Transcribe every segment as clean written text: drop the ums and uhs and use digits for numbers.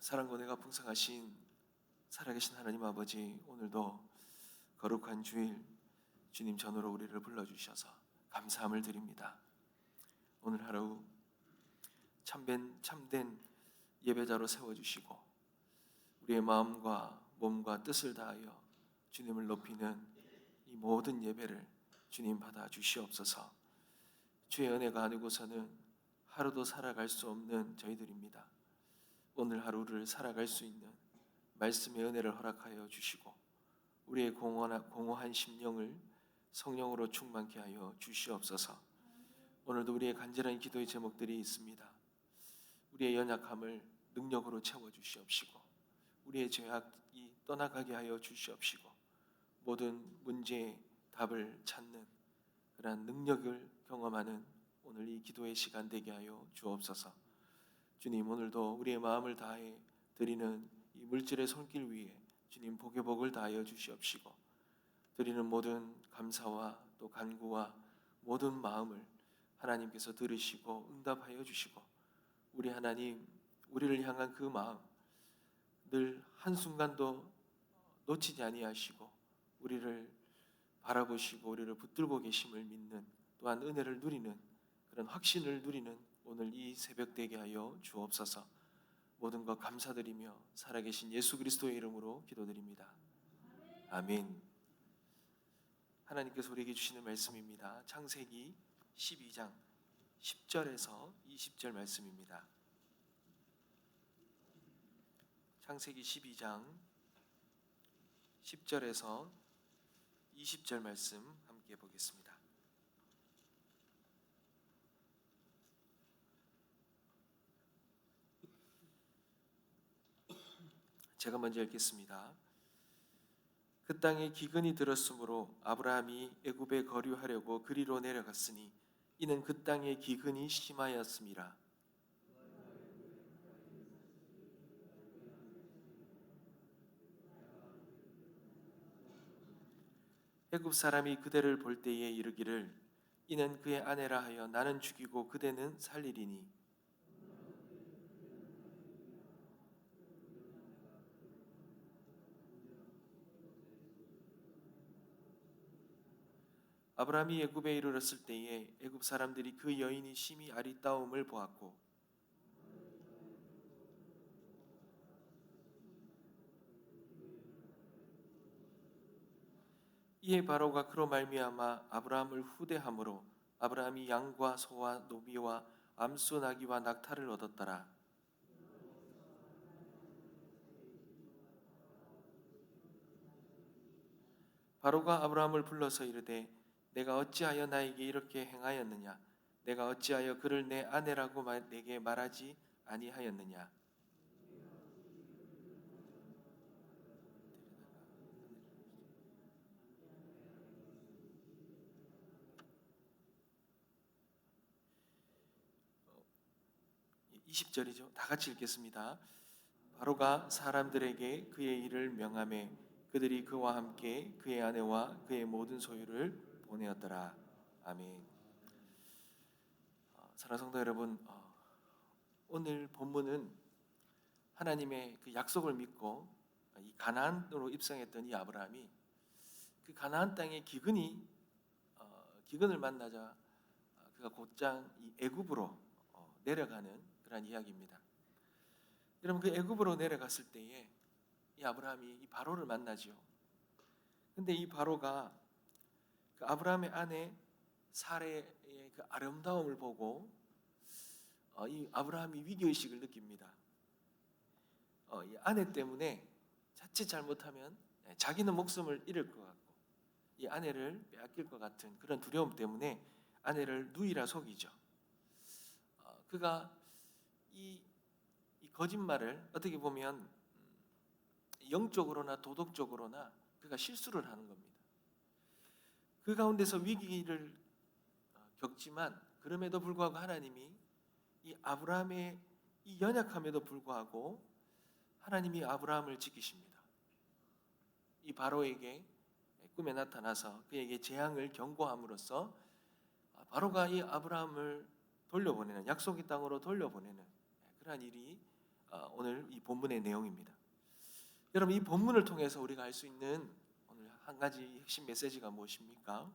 사랑과 은혜가 풍성하신 살아계신 하나님 아버지, 오늘도 거룩한 주일 주님 전으로 우리를 불러주셔서 감사함을 드립니다. 오늘 하루 참된 예배자로 세워주시고 우리의 마음과 몸과 뜻을 다하여 주님을 높이는 이 모든 예배를 주님 받아 주시옵소서. 주의 은혜가 아니고서는 하루도 살아갈 수 없는 저희들입니다. 오늘 하루를 살아갈 수 있는 말씀의 은혜를 허락하여 주시고 우리의 공허한 심령을 성령으로 충만케 하여 주시옵소서. 오늘도 우리의 간절한 기도의 제목들이 있습니다. 우리의 연약함을 능력으로 채워주시옵시고 우리의 죄악이 떠나가게 하여 주시옵시고 모든 문제의 답을 찾는 그러한 능력을 경험하는 오늘 이 기도의 시간 되게 하여 주옵소서. 주님, 오늘도 우리의 마음을 다해 드리는 이 물질의 손길 위에 주님 복의 복을 다하여 주시옵시고 드리는 모든 감사와 또 간구와 모든 마음을 하나님께서 들으시고 응답하여 주시고 우리 하나님, 우리를 향한 그 마음 늘 한순간도 놓치지 아니하시고 우리를 바라보시고 우리를 붙들고 계심을 믿는, 또한 은혜를 누리는 그런 확신을 누리는 오늘 이 새벽 되게 하여 주옵소서. 모든 것 감사드리며 살아계신 예수 그리스도의 이름으로 기도드립니다. 아멘. 하나님께서 우리에게 주시는 말씀입니다. 창세기 12장 10절에서 20절 말씀입니다. 창세기 12장 10절에서 20절 말씀 함께 보겠습니다. 제가 먼저 읽겠습니다. 그 땅에 기근이 들었으므로 아브라함이 애굽에 거류하려고 그리로 내려갔으니 이는 그 땅에 기근이 심하였음이라. 애굽 사람이 그대를 볼 때에 이르기를 이는 그의 아내라 하여 나는 죽이고 그대는 살리리니 아브라함이 애굽에 이르렀을 때에 애굽 사람들이 그 여인이 심히 아리따움을 보았고 이에 바로가 그로 말미암아 아브라함을 후대함으로 아브라함이 양과 소와 노비와 암수 나귀와 낙타를 얻었더라. 바로가 아브라함을 불러서 이르되 내가 어찌하여 나에게 이렇게 행하였느냐? 내가 어찌하여 그를 내 아내라고 내게 말하지 아니하였느냐? 어, 20절이죠. 다 같이 읽겠습니다. 바로가 사람들에게 그의 일을 명하매 그들이 그와 함께 그의 아내와 그의 모든 소유를 보내었더라. 아멘. 사랑하는 성도 여러분, 오늘 본문은 하나님의 그 약속을 믿고 이 가나안으로 입성했던 이 아브라함이 그 가나안 땅에 기근을 만나자 그가 곧장 이 애굽으로 내려가는 그런 이야기입니다. 여러분, 그 애굽으로 내려갔을 때에 이 아브라함이 이 바로를 만나죠. 근데 이 바로가 그 아브라함의 아내 사레의 그 아름다움을 보고 이 아브라함이 위기의식을 느낍니다. 이 아내 때문에 자칫 잘못하면 자기는 목숨을 잃을 것 같고 이 아내를 빼앗길 것 같은 그런 두려움 때문에 아내를 누이라 속이죠. 그가 이 거짓말을 어떻게 보면 영적으로나 도덕적으로나 그가 실수를 하는 겁니다. 그 가운데서 위기를 겪지만 그럼에도 불구하고 하나님이 이 아브라함의 이 연약함에도 불구하고 하나님이 아브라함을 지키십니다. 이 바로에게 꿈에 나타나서 그에게 재앙을 경고함으로써 바로가 이 아브라함을 돌려보내는, 약속의 땅으로 돌려보내는 그러한 일이 오늘 이 본문의 내용입니다. 여러분, 이 본문을 통해서 우리가 알 수 있는 오늘 한 가지 핵심 메시지가 무엇입니까?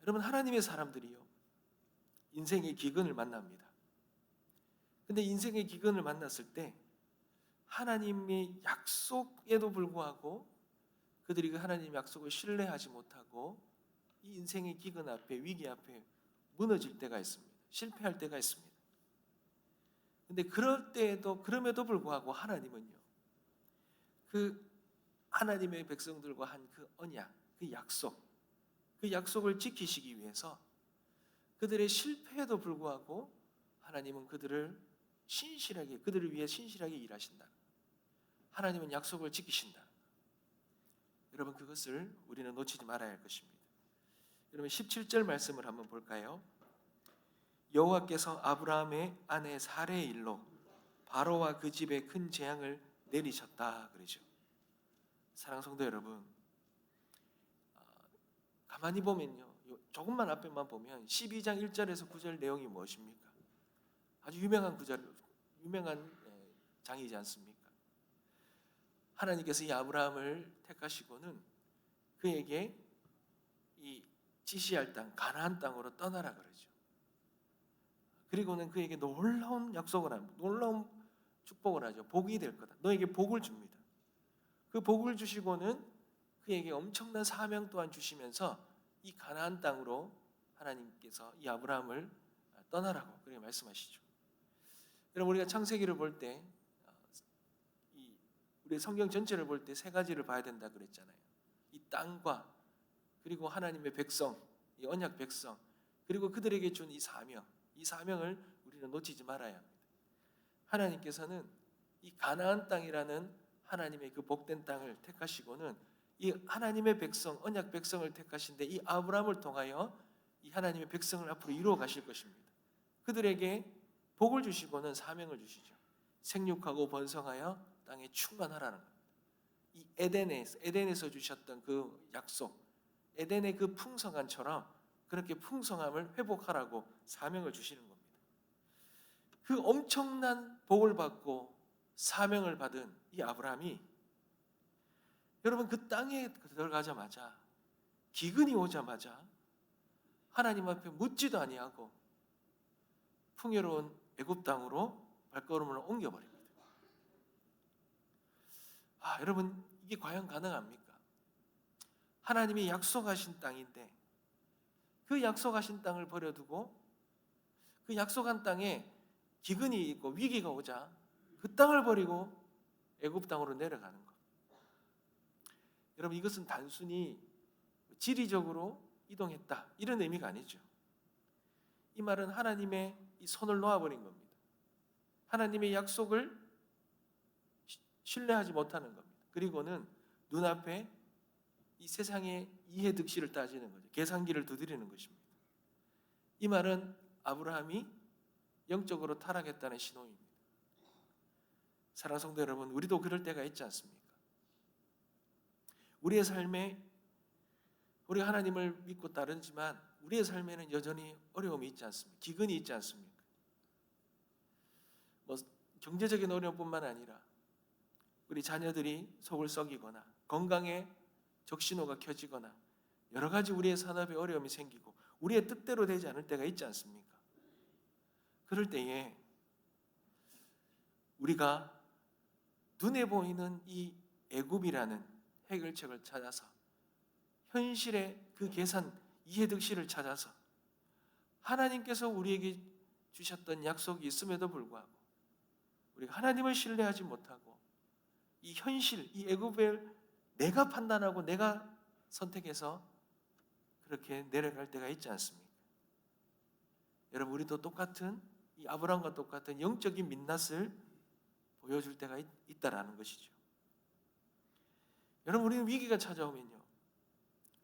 여러분, 하나님의 사람들이요, 인생의 기근을 만납니다. 근데 인생의 기근을 만났을 때 하나님의 약속에도 불구하고 그들이 그 하나님의 약속을 신뢰하지 못하고 이 인생의 기근 앞에, 위기 앞에 무너질 때가 있습니다. 실패할 때가 있습니다. 근데 그럼에도 불구하고 하나님은요, 그 하나님의 백성들과 한 그 언약, 그 약속을 지키시기 위해서 그들의 실패에도 불구하고 하나님은 그들을 위해 신실하게 일하신다. 하나님은 약속을 지키신다. 여러분, 그것을 우리는 놓치지 말아야 할 것입니다. 여러분, 17절 말씀을 한번 볼까요? 여호와께서 아브라함의 아내 사레의 일로 바로와 그 집에 큰 재앙을 내리셨다 그러죠. 사랑하는 성도 여러분, 가만히 보면요, 조금만 앞에만 보면 12장 1절에서 9절 내용이 무엇입니까? 아주 유명한 장이지 않습니까? 하나님께서 이 아브라함을 택하시고는 그에게 이 지시할 땅, 가나안 땅으로 떠나라 그러죠. 그리고는 그에게 놀라운 약속을 합니다. 놀라운 축복을 하죠. 복이 될 거다. 너에게 복을 줍니다. 그 복을 주시고는 그에게 엄청난 사명 또한 주시면서 이 가나안 땅으로 하나님께서 이 아브라함을 떠나라고 그렇게 말씀하시죠. 여러분, 우리가 창세기를 볼 때, 우리 성경 전체를 볼 때 세 가지를 봐야 된다 그랬잖아요. 이 땅과, 그리고 하나님의 백성, 이 언약 백성, 그리고 그들에게 준 이 사명을 우리는 놓치지 말아야 합니다. 하나님께서는 이 가나안 땅이라는 하나님의 그 복된 땅을 택하시고는 이 하나님의 백성, 언약 백성을 택하신데 이 아브라함을 통하여 이 하나님의 백성을 앞으로 이루어 가실 것입니다. 그들에게 복을 주시고는 사명을 주시죠. 생육하고 번성하여 땅에 충만하라는 겁니다. 이 에덴에서 주셨던 그 약속, 에덴의 그 풍성함처럼 그렇게 풍성함을 회복하라고 사명을 주시는 겁니다. 그 엄청난 복을 받고 사명을 받은 이 아브라함이, 여러분, 그 땅에 들어가자마자, 기근이 오자마자 하나님 앞에 묻지도 아니하고 풍요로운 애굽 땅으로 발걸음을 옮겨버립니다. 여러분, 이게 과연 가능합니까? 하나님이 약속하신 땅인데 그 약속하신 땅을 버려두고 그 약속한 땅에 기근이 있고 위기가 오자 그 땅을 버리고 애굽 땅으로 내려가는 것. 여러분, 이것은 단순히 지리적으로 이동했다 이런 의미가 아니죠. 이 말은 하나님의 이 손을 놓아버린 겁니다. 하나님의 약속을 신뢰하지 못하는 겁니다. 그리고는 눈앞에 이 세상의 이해득실을 따지는 거죠. 계산기를 두드리는 것입니다. 이 말은 아브라함이 영적으로 타락했다는 신호입니다. 사랑하는 성도 여러분, 우리도 그럴 때가 있지 않습니까? 우리의 삶에 우리가 하나님을 믿고 따르지만 우리의 삶에는 여전히 어려움이 있지 않습니까? 기근이 있지 않습니까? 경제적인 어려움뿐만 아니라 우리 자녀들이 속을 썩이거나 건강에 적신호가 켜지거나 여러 가지 우리의 산업에 어려움이 생기고 우리의 뜻대로 되지 않을 때가 있지 않습니까? 그럴 때에 우리가 눈에 보이는 이 애굽이라는 해결책을 찾아서 현실의 그 계산 이해득실을 찾아서 하나님께서 우리에게 주셨던 약속이 있음에도 불구하고 우리가 하나님을 신뢰하지 못하고 이 현실, 이 애굽을 내가 판단하고 내가 선택해서 그렇게 내려갈 때가 있지 않습니까? 여러분, 우리도 똑같은 이 아브라함과 똑같은 영적인 민낯을 보여줄 때가 있다라는 것이죠. 여러분, 우리는 위기가 찾아오면요,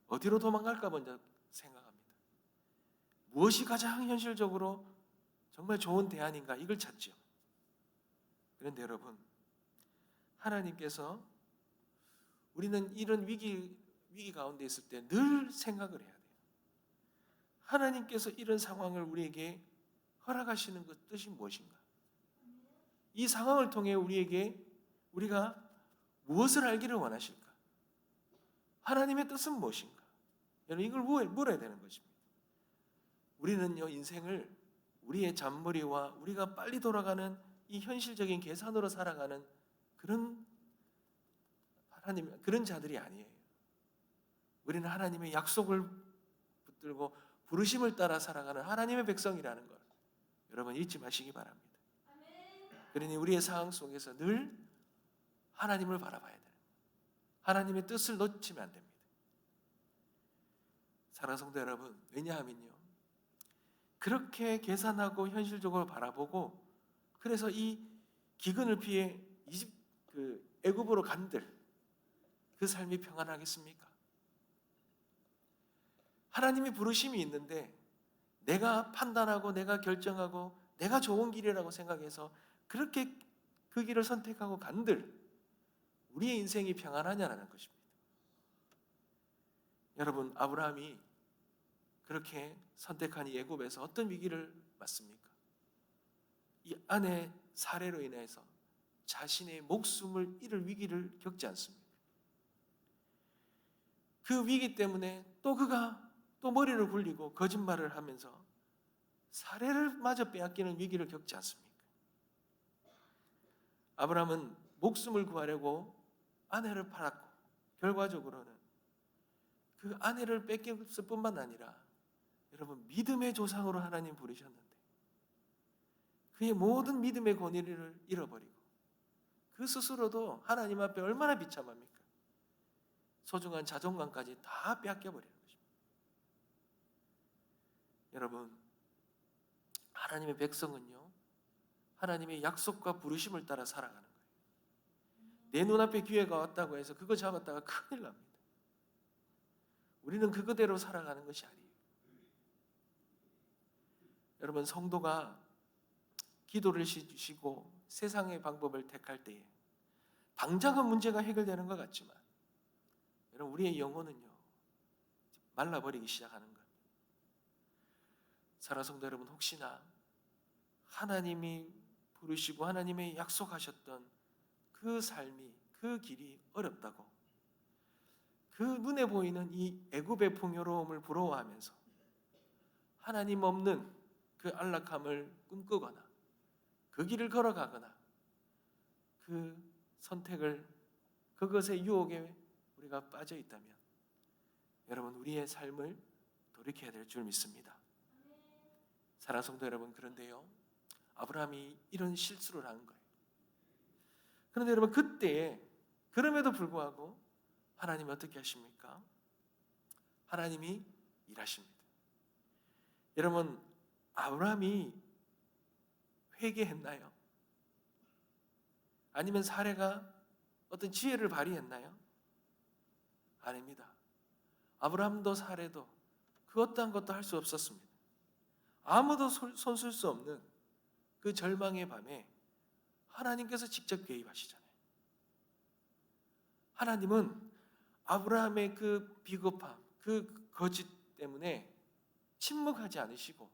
어디로 도망갈까 먼저 생각합니다. 무엇이 가장 현실적으로 정말 좋은 대안인가 이걸 찾죠. 그런데 여러분, 하나님께서 우리는 이런 위기 가운데 있을 때 늘 생각을 해야 돼요. 하나님께서 이런 상황을 우리에게 허락하시는 그 뜻이 무엇인가? 이 상황을 통해 우리가 무엇을 알기를 원하실까? 하나님의 뜻은 무엇인가? 여러분, 이걸 물어야 되는 것입니다. 우리는요, 인생을 우리의 잔머리와 우리가 빨리 돌아가는 이 현실적인 계산으로 살아가는 그런 자들이 아니에요. 우리는 하나님의 약속을 붙들고 부르심을 따라 살아가는 하나님의 백성이라는 것, 여러분 잊지 마시기 바랍니다. 그러니 우리의 상황 속에서 늘 하나님을 바라봐야 돼요. 하나님의 뜻을 놓치면 안 됩니다. 사랑하는 성도 여러분, 왜냐하면요, 그렇게 계산하고 현실적으로 바라보고, 그래서 이 기근을 피해 애굽으로 간들 그 삶이 평안하겠습니까? 하나님의 부르심이 있는데 내가 판단하고 내가 결정하고 내가 좋은 길이라고 생각해서 그렇게 그 길을 선택하고 간들 우리의 인생이 평안하냐라는 것입니다. 여러분, 아브라함이 그렇게 선택한 이 애굽에서 어떤 위기를 맞습니까? 이 아내 사례로 인해서 자신의 목숨을 잃을 위기를 겪지 않습니까? 그 위기 때문에 또 그가 또 머리를 굴리고 거짓말을 하면서 사례를 마저 빼앗기는 위기를 겪지 않습니까? 아브라함은 목숨을 구하려고 아내를 팔았고 결과적으로는 그 아내를 뺏겼을 뿐만 아니라 여러분, 믿음의 조상으로 하나님 부르셨는데 그의 모든 믿음의 권위를 잃어버리고 그 스스로도 하나님 앞에 얼마나 비참합니까? 소중한 자존감까지 다 빼앗겨버리는 것입니다. 여러분, 하나님의 백성은요, 하나님의 약속과 부르심을 따라 살아가는 거예요. 내 눈앞에 기회가 왔다고 해서 그거 잡았다가 큰일 납니다. 우리는 그거대로 살아가는 것이 아니에요. 여러분, 성도가 기도를 쉬고 세상의 방법을 택할 때에 당장은 문제가 해결되는 것 같지만 여러분, 우리의 영혼은요, 말라버리기 시작하는 거예요. 사랑하는 성도 여러분, 혹시나 하나님이 부르시고 하나님의 약속하셨던 그 삶이, 그 길이 어렵다고 그 눈에 보이는 이 애굽의 풍요로움을 부러워하면서 하나님 없는 그 안락함을 꿈꾸거나 그 길을 걸어가거나 그 선택을, 그것의 유혹에 우리가 빠져 있다면 여러분, 우리의 삶을 돌이켜야 될 줄 믿습니다. 사랑하는 성도 여러분, 그런데요, 아브라함이 이런 실수를 한 거예요. 그런데 여러분, 그때에 그럼에도 불구하고 하나님이 어떻게 하십니까? 하나님이 일하십니다. 여러분, 아브라함이 회개했나요? 아니면 사례가 어떤 지혜를 발휘했나요? 아닙니다. 아브라함도 사례도 그 어떠한 것도 할 수 없었습니다. 아무도 손쓸 수 없는 그 절망의 밤에 하나님께서 직접 개입하시잖아요. 하나님은 아브라함의 그 비겁함, 그 거짓 때문에 침묵하지 않으시고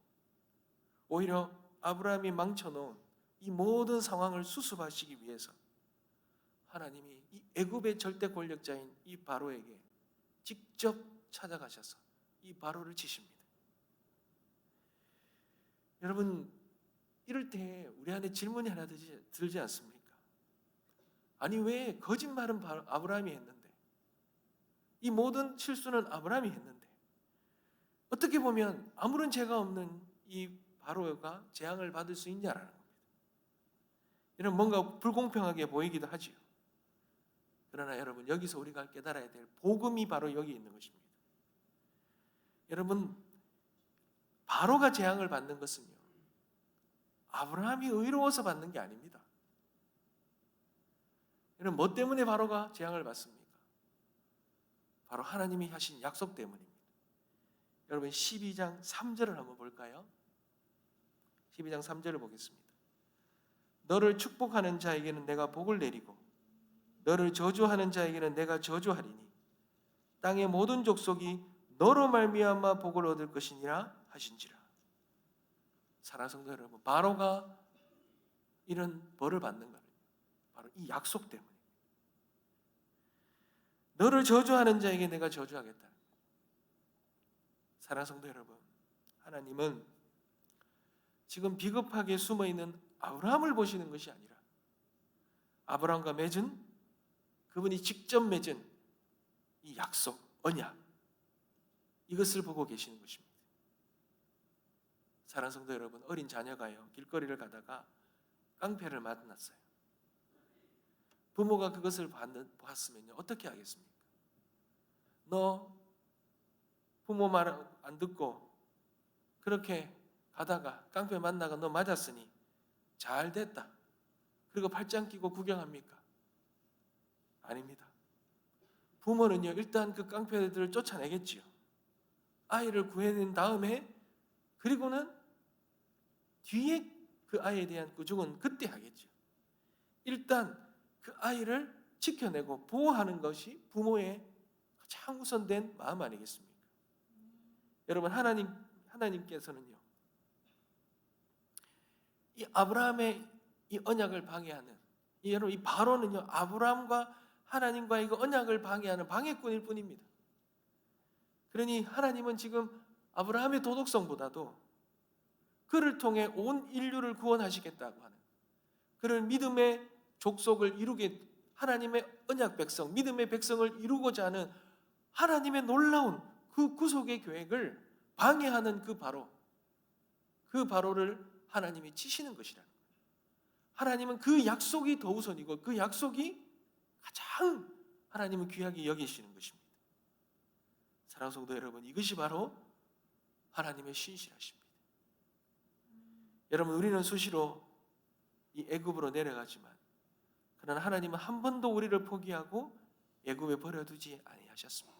오히려 아브라함이 망쳐놓은 이 모든 상황을 수습하시기 위해서 하나님이 이 애굽의 절대 권력자인 이 바로에게 직접 찾아가셔서 이 바로를 치십니다. 여러분, 이럴 때 우리 안에 질문이 하나 들지 않습니까? 아니, 왜 거짓말은 아브라함이 했는데, 이 모든 실수는 아브라함이 했는데, 어떻게 보면 아무런 죄가 없는 이 바로가 재앙을 받을 수 있냐라는 겁니다. 이런 뭔가 불공평하게 보이기도 하지요. 그러나 여러분, 여기서 우리가 깨달아야 될 복음이 바로 여기 있는 것입니다. 여러분, 바로가 재앙을 받는 것은요, 아브라함이 의로워서 받는 게 아닙니다. 여러분, 뭐 때문에 바로가 재앙을 받습니까? 바로 하나님이 하신 약속 때문입니다. 여러분, 12장 3절을 한번 볼까요? 12장 3절을 보겠습니다. 너를 축복하는 자에게는 내가 복을 내리고 너를 저주하는 자에게는 내가 저주하리니 땅의 모든 족속이 너로 말미암아 복을 얻을 것이니라 하신지라. 사랑하는 성도 여러분, 바로가 이런 벌을 받는 거는 바로 이 약속 때문에. 너를 저주하는 자에게 내가 저주하겠다. 사랑하는 성도 여러분, 하나님은 지금 비겁하게 숨어있는 아브라함을 보시는 것이 아니라 아브라함과 맺은, 그분이 직접 맺은 이 약속, 언약, 이것을 보고 계시는 것입니다. 사랑하는 성도 여러분, 어린 자녀가요, 길거리를 가다가 깡패를 만났어요. 부모가 그것을 봤으면요, 어떻게 하겠습니까? 너 부모 말 안 듣고 그렇게 가다가 깡패 만나가 너 맞았으니 잘 됐다. 그리고 팔짱 끼고 구경합니까? 아닙니다. 부모는요, 일단 그 깡패들을 쫓아내겠지요. 아이를 구해낸 다음에, 그리고는 뒤에 그 아이에 대한 꾸중은 그때 하겠죠. 일단 그 아이를 지켜내고 보호하는 것이 부모의 가장 우선된 마음 아니겠습니까? 여러분, 하나님께서는요, 이 아브라함의 이 언약을 방해하는, 여러분, 이 바로는요, 아브라함과 하나님과의 그 언약을 방해하는 방해꾼일 뿐입니다. 그러니 하나님은 지금 아브라함의 도덕성보다도 그를 통해 온 인류를 구원하시겠다고 하는 그런 믿음의 족속을 이루게, 하나님의 언약 백성, 믿음의 백성을 이루고자 하는 하나님의 놀라운 그 구속의 계획을 방해하는 그 바로를 하나님이 치시는 것이라는 거예요. 하나님은 그 약속이 더 우선이고 그 약속이 가장 하나님은 귀하게 여기시는 것입니다. 사랑하는 성도 여러분, 이것이 바로 하나님의 신실하십니다. 여러분, 우리는 수시로 이 애굽으로 내려가지만 그러나 하나님은 한 번도 우리를 포기하고 애굽에 버려두지 아니하셨습니다.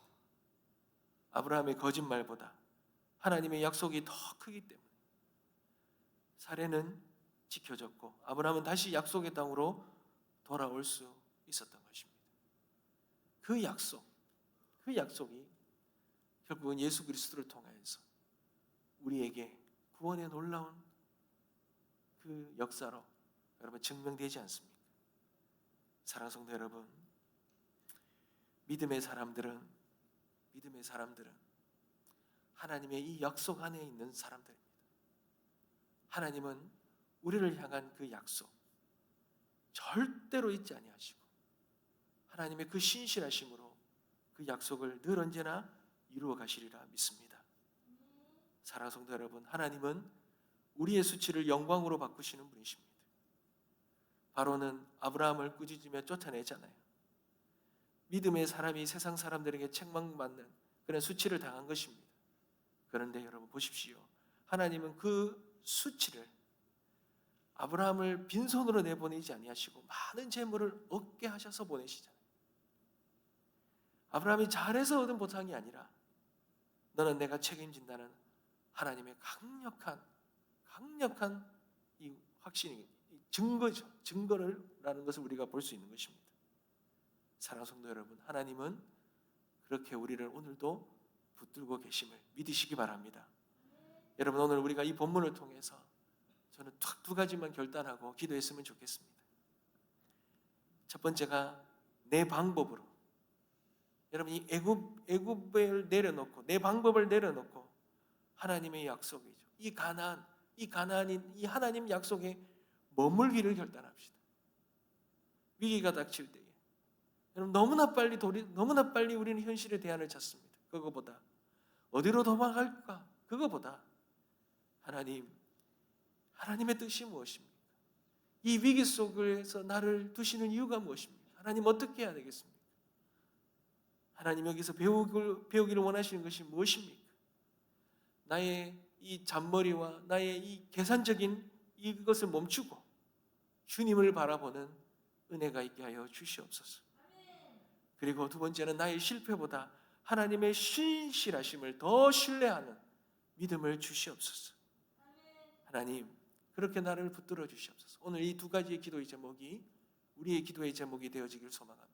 아브라함의 거짓말보다 하나님의 약속이 더 크기 때문에 사례는 지켜졌고 아브라함은 다시 약속의 땅으로 돌아올 수 있었던 것입니다. 그 약속이 결국은 예수 그리스도를 통하여서 우리에게 구원의 놀라운 그 역사로 여러분 증명되지 않습니까? 사랑하는 성도 여러분, 믿음의 사람들은 하나님의 이 약속 안에 있는 사람들입니다. 하나님은 우리를 향한 그 약속 절대로 잊지 아니하시고 하나님의 그 신실하심으로 그 약속을 늘 언제나 이루어 가시리라 믿습니다. 사랑하는 성도 여러분, 하나님은 우리의 수치를 영광으로 바꾸시는 분이십니다. 바로는 아브라함을 꾸짖으며 쫓아내잖아요. 믿음의 사람이 세상 사람들에게 책망받는 그런 수치를 당한 것입니다. 그런데 여러분 보십시오. 하나님은 그 수치를 아브라함을 빈손으로 내보내지 아니하시고 많은 재물을 얻게 하셔서 보내시잖아요. 아브라함이 잘해서 얻은 보상이 아니라 너는 내가 책임진다는 하나님의 강력한 이 확신이 증거라는 것을 우리가 볼 수 있는 것입니다. 사랑하는 성도 여러분, 하나님은 그렇게 우리를 오늘도 붙들고 계심을 믿으시기 바랍니다. 여러분, 오늘 우리가 이 본문을 통해서 저는 두 가지만 결단하고 기도했으면 좋겠습니다. 첫 번째가 내 방법으로, 여러분 이 애굽을 내려놓고 내 방법을 내려놓고 하나님의 약속이죠. 이 가나안인 이 하나님 약속에 머물기를 결단합시다. 위기가 닥칠 때에 여러분 너무나 빨리 우리는 현실의 대안을 찾습니다. 그거보다 어디로 도망갈까? 그거보다 하나님의 뜻이 무엇입니까? 이 위기 속에서 나를 두시는 이유가 무엇입니까? 하나님 어떻게 해야 되겠습니까? 하나님 여기서 배우기를 원하시는 것이 무엇입니까? 나의 이 잔머리와 나의 이 계산적인 이것을 멈추고 주님을 바라보는 은혜가 있게 하여 주시옵소서. 그리고 두 번째는 나의 실패보다 하나님의 신실하심을 더 신뢰하는 믿음을 주시옵소서. 하나님, 그렇게 나를 붙들어 주시옵소서. 오늘 이 두 가지의 기도의 제목이 우리의 기도의 제목이 되어지길 소망합니다.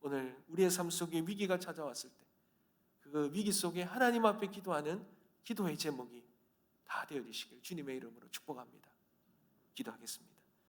오늘 우리의 삶 속에 위기가 찾아왔을 때 그 위기 속에 하나님 앞에 기도하는 기도의 제목이 다 되어지시길 주님의 이름으로 축복합니다. 기도하겠습니다.